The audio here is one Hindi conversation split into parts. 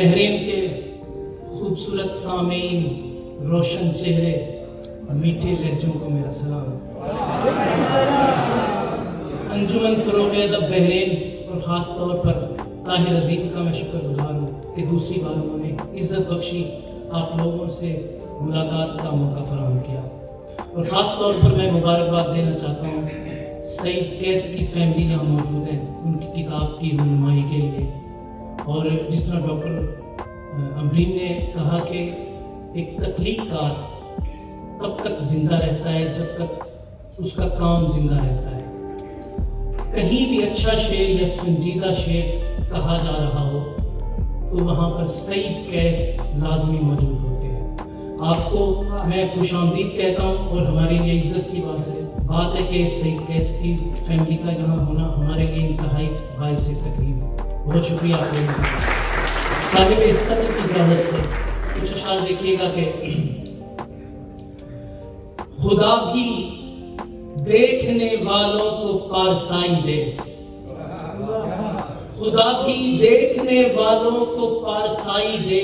बहरीन के खूबसूरत सामीन, रोशन चेहरे और मीठे लहजों को मेरा सलाम। अंजुमन फरोग अदब बहरीन और ख़ास तौर पर ताहिर अजीम का मैं शुक्रगुजार हूँ कि दूसरी बार उन्होंने इज्जत बख्शी, आप लोगों से मुलाकात का मौका फराहम किया। और ख़ास तौर पर मैं मुबारकबाद देना चाहता हूँ सईद कैस की फैमिली यहाँ मौजूद है, उनकी किताब की रहनुमाई के लिए। और जिस तरह डॉक्टर अमरीन ने कहा कि एक तख्लीक़कार तब तक जिंदा रहता है जब तक उसका काम जिंदा रहता है। कहीं भी अच्छा शेर या संजीदा शेर कहा जा रहा हो तो वहाँ पर सईद कैस लाजमी मौजूद होते हैं। आपको मैं खुशामदीद कहता हूँ और हमारे लिए इज्जत की बात है कि सईद कैस की फैमिली का यहाँ होना हमारे लिए इंतहाई बाइस तकलीफ है। बहुत शुक्रिया आप लोगों का। साहिब इज्जत की इजाजत से कुछ अशार देखिएगा कि खुदा भी देखने वालों को पारसाई दे, खुदा भी देखने वालों को पारसाई दे,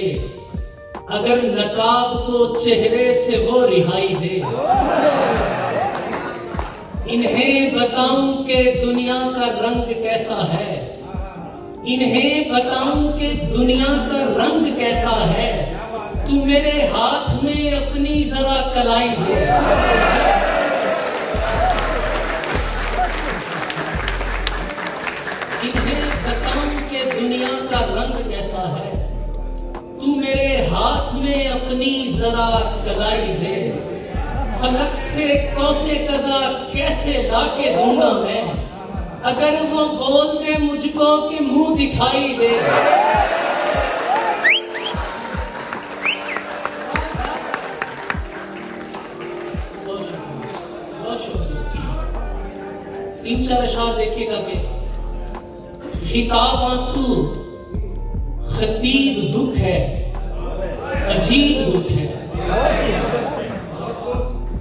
अगर नकाब को चेहरे से वो रिहाई दे। इन्हें बताऊं कि दुनिया का रंग कैसा है, इन्हें बताऊं कि दुनिया का रंग कैसा है, तू मेरे हाथ में अपनी जरा कलाई दे। इन्हें बताऊं कि दुनिया का रंग कैसा है, तू मेरे हाथ में अपनी जरा कलाई दे। फलक से कौसे कजा कैसे लाके दूंगा मैं, अगर वो बोल दे मुझको कि मुंह दिखाई दे। बहुत शुक्रिया। 3-4 अशार देखिएगा कि खिताब आंसू, खतीब दुख है, अजीब दुख है,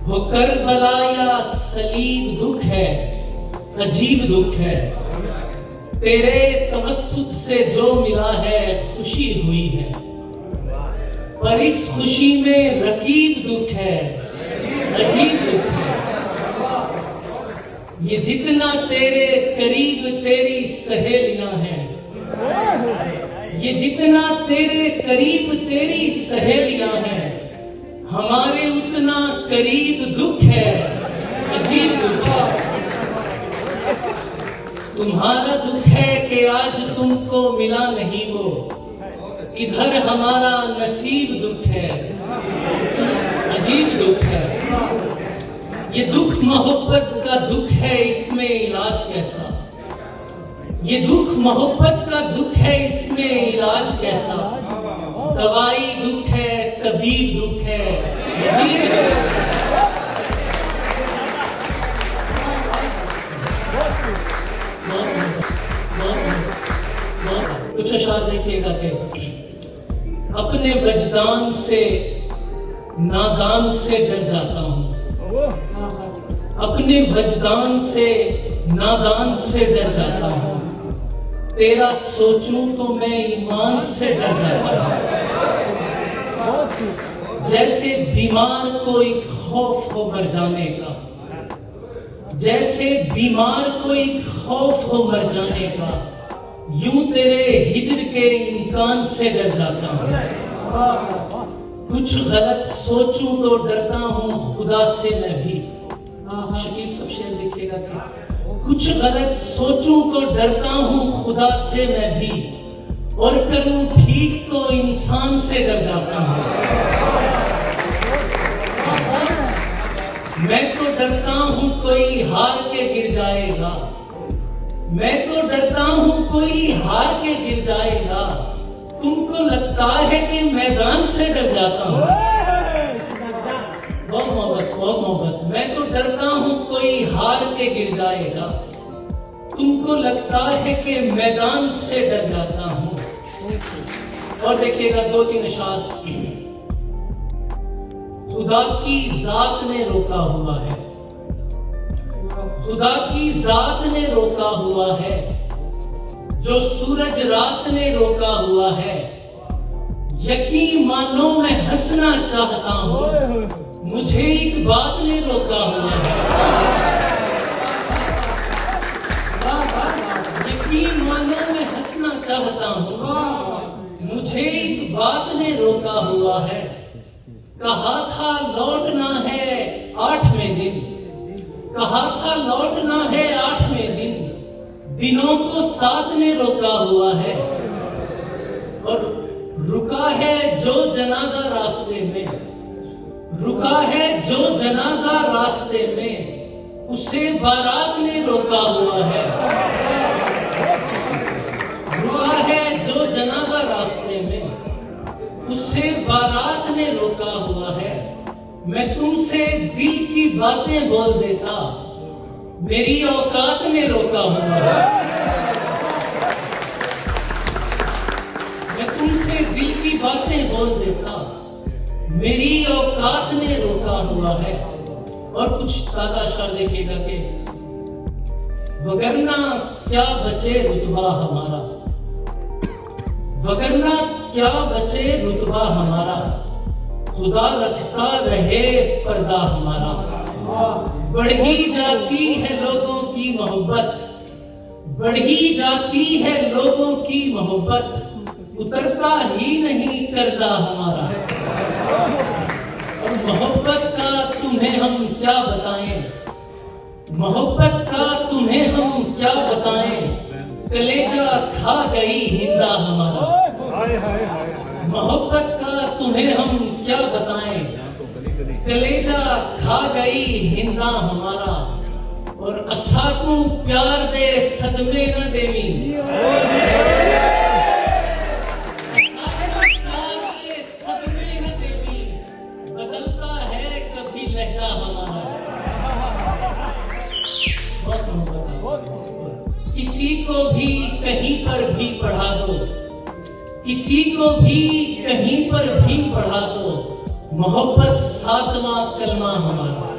वो करबला या सलीब दुख है, अजीब दुख है। तेरे तवस्सुत से जो मिला है खुशी हुई है, पर इस खुशी में रकीब दुख है, अजीब दुख है। ये जितना तेरे करीब तेरी सहेलियां हैं, ये जितना तेरे करीब तेरी सहेलियां हैं, हमारे उतना करीब दुख है, अजीब दुख है। तुम्हारा दुख है कि आज तुमको मिला नहीं वो, इधर हमारा नसीब दुख है, अजीब दुख है। ये दुख मोहब्बत का दुख है, इसमें इलाज कैसा। ये दुख मोहब्बत का दुख है, इसमें इलाज कैसा। दवाई दुख है, तबीब दुख है, अजीब दुख है। कुछ अशार देखिएगा कि अपने वजदान से नादान से डर जाता हूँ, अपने वजदान से नादान से डर जाता हूँ। तेरा सोचूं तो मैं ईमान से डर जाता हूँ। जैसे बीमार को एक खौफ हो मर जाने का, जैसे बीमार को एक खौफ हो मर जाने का, यूं तेरे हिज्र के इम्कान से डर जाता हूँ। कुछ गलत सोचूं तो डरता हूँ खुदा से मैं भी। शकील सब शेर लिखिएगा कि कुछ गलत सोचूं तो डरता हूँ खुदा से मैं भी, और करूं ठीक तो इंसान से डर जाता हूँ। मैं तो डरता हूँ कोई हार के गिर जाएगा, मैं तो डरता हूँ कोई हार के गिर जाएगा। तुमको लगता है कि मैदान से डर जाता हूँ। बहुत मोहब्बत, बहुत मोहब्बत। मैं तो डरता हूँ कोई हार के गिर जाएगा, तुमको लगता है कि मैदान से डर जाता हूँ। और देखिएगा 2-3 अशार। खुदा की जात ने रोका हुआ है, खुदा की जात ने रोका हुआ है, जो सूरज रात ने रोका हुआ है, यकीन मानो मैं हंसना चाहता हूँ, मुझे एक बात ने रोका हुआ है। यकीन मानो मैं हंसना चाहता हूँ, मुझे एक बात ने रोका हुआ है। कहा था लौटना है 8वें दिन, कहा था लौटना है 8वें दिन, दिनों को 7 ने रोका हुआ है। और रुका है जो जनाजा रास्ते में, रुका है जो जनाजा रास्ते में, उसे बारात ने रोका हुआ है। रुका है जो जनाजा रास्ते में, उसे बारात ने रोका हुआ है। मैं तुमसे दिल की बातें बोल देता, मेरी औकात ने रोका हुआ है। मैं तुमसे दिल की बातें बोल देता, मेरी औकात ने रोका हुआ है। और कुछ ताजा शार देखिएगा कि वगरना क्या बचे रुतबा हमारा, वगरना क्या बचे रुतबा हमारा, खुदा रखता रहे पर्दा हमारा। बढ़ी जाती है लोगों की मोहब्बत, बढ़ी जाती है लोगों की मोहब्बत, उतरता ही नहीं कर्जा हमारा। और मोहब्बत का तुम्हें हम क्या बताएं, मोहब्बत का तुम्हें हम क्या बताएं, कलेजा खा गई हिंदा हमारा। मोहब्बत का तुम्हें हम क्या बताएं, कलेजा खा गई हिंदा हमारा। और असाकू प्यार दे सदमे न देवी, बदलता है कभी लहजा हमारा। किसी को भी कहीं पर भी पढ़ा दो, किसी को भी कहीं पर भी पढ़ा दो, मोहब्बत 7वां कलमा हमारा।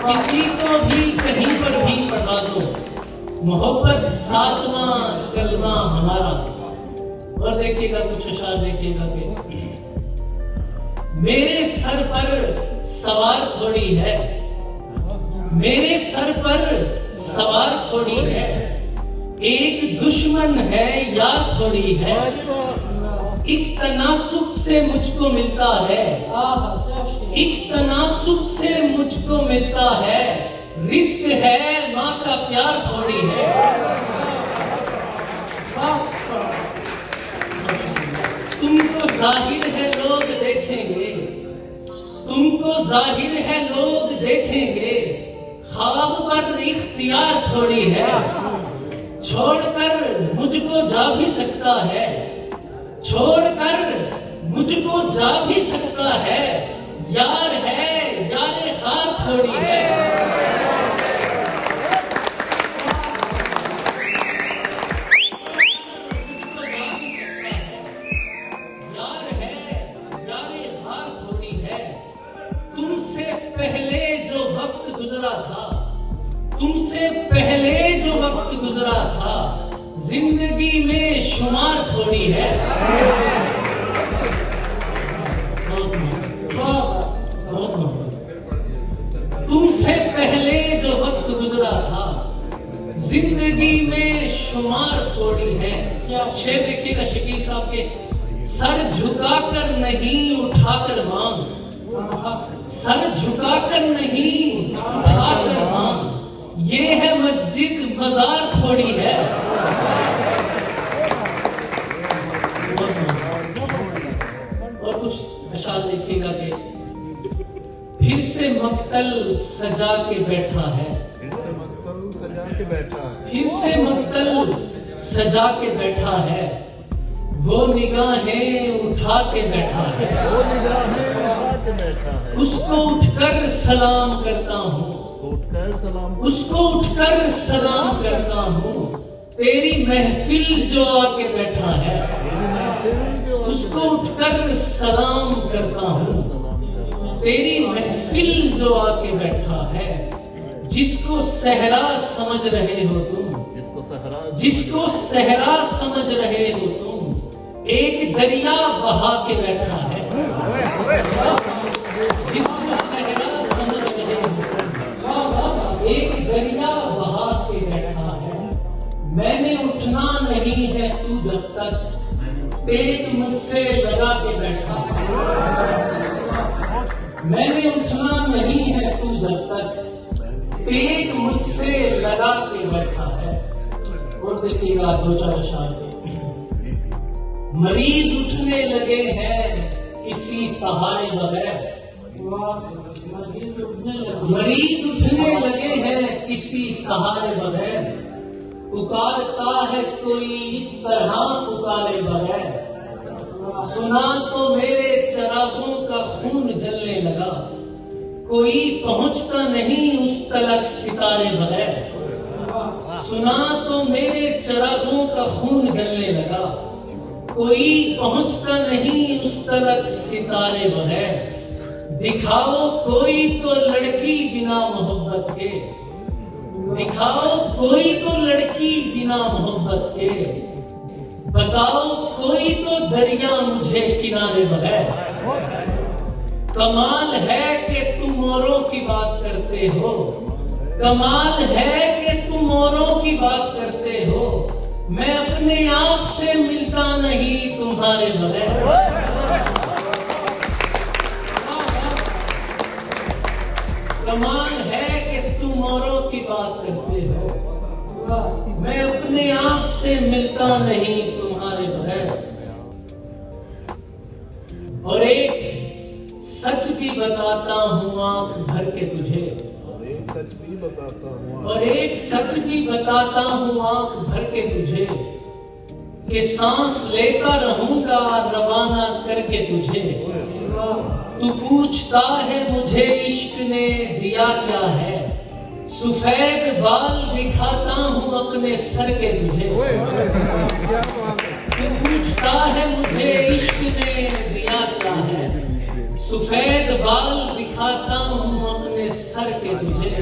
किसी को भी कहीं पर भी पढ़ा दो, मोहब्बत 7वां कलमा हमारा। और देखिएगा कुछ अशार देखिएगा कि मेरे सर पर सवार थोड़ी है, मेरे सर पर सवार थोड़ी है, एक दुश्मन है यार थोड़ी है। एक तनासुब से मुझको मिलता है, एक तनासुब से मुझको मिलता है, रिस्क है माँ का प्यार थोड़ी है। तुमको जाहिर है लोग देखेंगे, तुमको जाहिर है लोग देखेंगे, ख्वाब पर इख्तियार थोड़ी है। छोड़कर मुझको जा भी सकता है, छोड़कर मुझको जा भी सकता है, यार है यारे हार थोड़ी है। तुमसे पहले जो वक्त गुजरा था, तुमसे पहले जो वक्त गुजरा था, जिंदगी में शुमार थोड़ी है। तुमसे पहले जो वक्त गुजरा था, जिंदगी में शुमार थोड़ी है। क्या शेर देखिएगा शकील साहब के, सर झुकाकर नहीं उठाकर मांग, सर झुकाकर नहीं उठाकर मांग, ये है मस्जिद मजार थोड़ी है। और कुछ अशार देखिएगा कि फिर से मक्तल सजा के बैठा है, फिर से मक्तल सजा के बैठा है, फिर से मक्तल सजा के बैठा है, वो निगाहें उठा के बैठा है, वो निगाहें उठा के बैठा है। उसको उठकर सलाम करता हूँ, उसको उठकर सलाम, उसको उठकर सलाम करता हूँ, तेरी महफिल जो आके बैठा है, तेरी महफिल जो उसको उठकर सलाम करता हूँ, सलाम करता, तेरी महफिल जो आके बैठा है। जिसको सहरा समझ रहे हो तुम, जिसको सहरा, जिसको सहरा समझ रहे हो तुम, एक दरिया बहा के बैठा है, जिसका कहना समझ रहे हो। एक दरिया बहा के बैठा है, मैंने उठना नहीं है तू जब तक पेट मुझसे लगा के बैठा है। मैंने उठना नहीं है तू जब तक पेट मुझसे लगा के बैठा है। और देखिएगा 2-4 अशआर के। मरीज उठने लगे हैं किसी सहारे बगैर, मरीज उठने लगे हैं किसी सहारे बगैर, पुकारता है कोई इस तरह पुकारे बगैर। सुना तो मेरे चरागों का खून जलने लगा, कोई पहुंचता नहीं उस तलक सितारे बगैर। सुना तो मेरे चरागों का खून जलने लगा, कोई पहुंचता नहीं उस तलक सितारे बगैर। दिखाओ कोई तो लड़की बिना मोहब्बत के, दिखाओ कोई तो लड़की बिना मोहब्बत के, बताओ कोई तो दरिया मुझे किनारे बगैर। कमाल है कि तुम औरों की बात करते हो, कमाल है कि तुम औरों की बात करते हो, मैं अपने आप से मिलता नहीं तुम्हारे बगैर। कमाल है कि तुम औरों की बात करते हो, मैं अपने आप से मिलता नहीं तुम्हारे बगैर। और एक सच भी बताता हूँ आंख भर के तुझे, और एक सच भी बताता हूँ, और एक सच भी बताता हूँ आंख भर के तुझे, कि सांस लेता रहूंगा रवाना करके तुझे। तू पूछता है मुझे इश्क ने दिया क्या है, सफेद बाल दिखाता हूँ अपने सर के तुझे। तू पूछता है मुझे इश्क ने दिया क्या है, सफेद बाल दिखाता हूँ अपने सर के तुझे।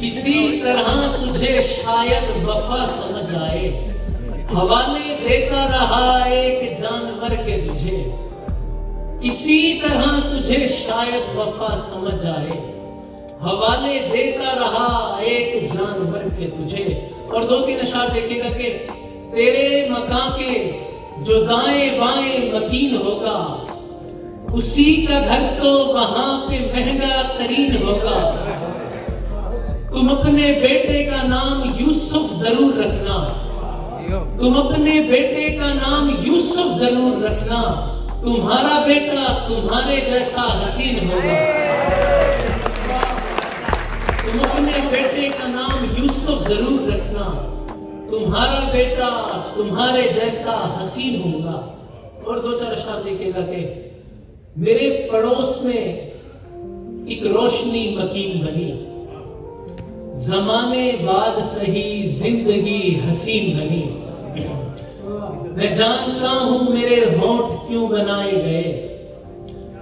किसी तरह तुझे शायद वफा समझ आए, हवाले देता रहा एक जानवर के तुझे। किसी तरह तुझे शायद वफा समझ आए, हवाले देता रहा एक जानवर के तुझे। और 2-3 अशआर देखिएगा कि तेरे मकान के जो दाएं बाएं मकीन होगा, उसी का घर तो वहां पे महंगा तरीन होगा। तुम अपने बेटे का नाम यूसुफ जरूर रखना, तुम अपने बेटे का नाम यूसुफ जरूर रखना, तुम्हारा बेटा तुम्हारे जैसा हसीन होगा। तुम अपने बेटे का नाम यूसुफ जरूर रखना, तुम्हारा बेटा तुम्हारे जैसा हसीन होगा। और 2-4 अशआर देखिएगा कि मेरे पड़ोस में एक रोशनी मकीन बनी, जमाने बाद सही जिंदगी हसीन बनी। मैं जानता हूं मेरे होंठ क्यों बनाए गए,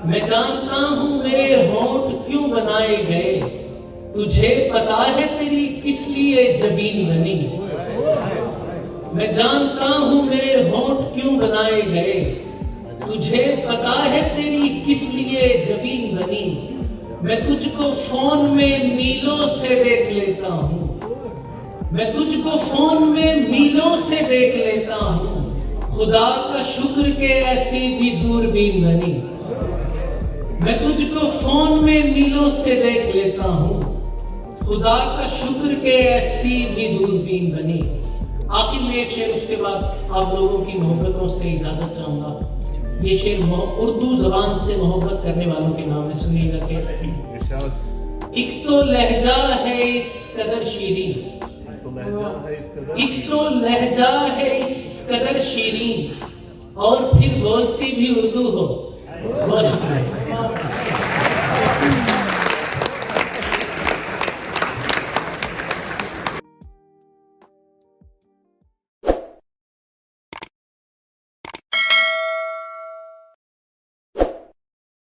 मैं जानता हूं मेरे होंठ क्यों बनाए गए, तुझे पता है तेरी किस लिए जबीन बनी। मैं जानता हूं मेरे होंठ क्यों बनाए गए, तुझे पता है तेरी किस लिए जबीन बनी। मैं तुझको फोन में मीलों से देख लेता हूं, मैं तुझको फोन में मीलों से देख लेता हूं, खुदा का शुक्र के ऐसी भी दूरबीन बनी। मैं तुझको फोन में मीलों से देख लेता हूं, खुदा का शुक्र के ऐसी भी दूरबीन बनी। आखिर में एक शेर, उसके बाद आप लोगों की मोहब्बतों से इजाजत चाहूंगा। ये शेर उर्दू जबान से मोहब्बत करने वालों के नाम है, सुनिएगा कि एक तो लहजा है इस कदर शीरीन, एक तो लहजा है इस कदर शीरीन, और फिर बोलती भी उर्दू हो। बहुत शुक्रिया।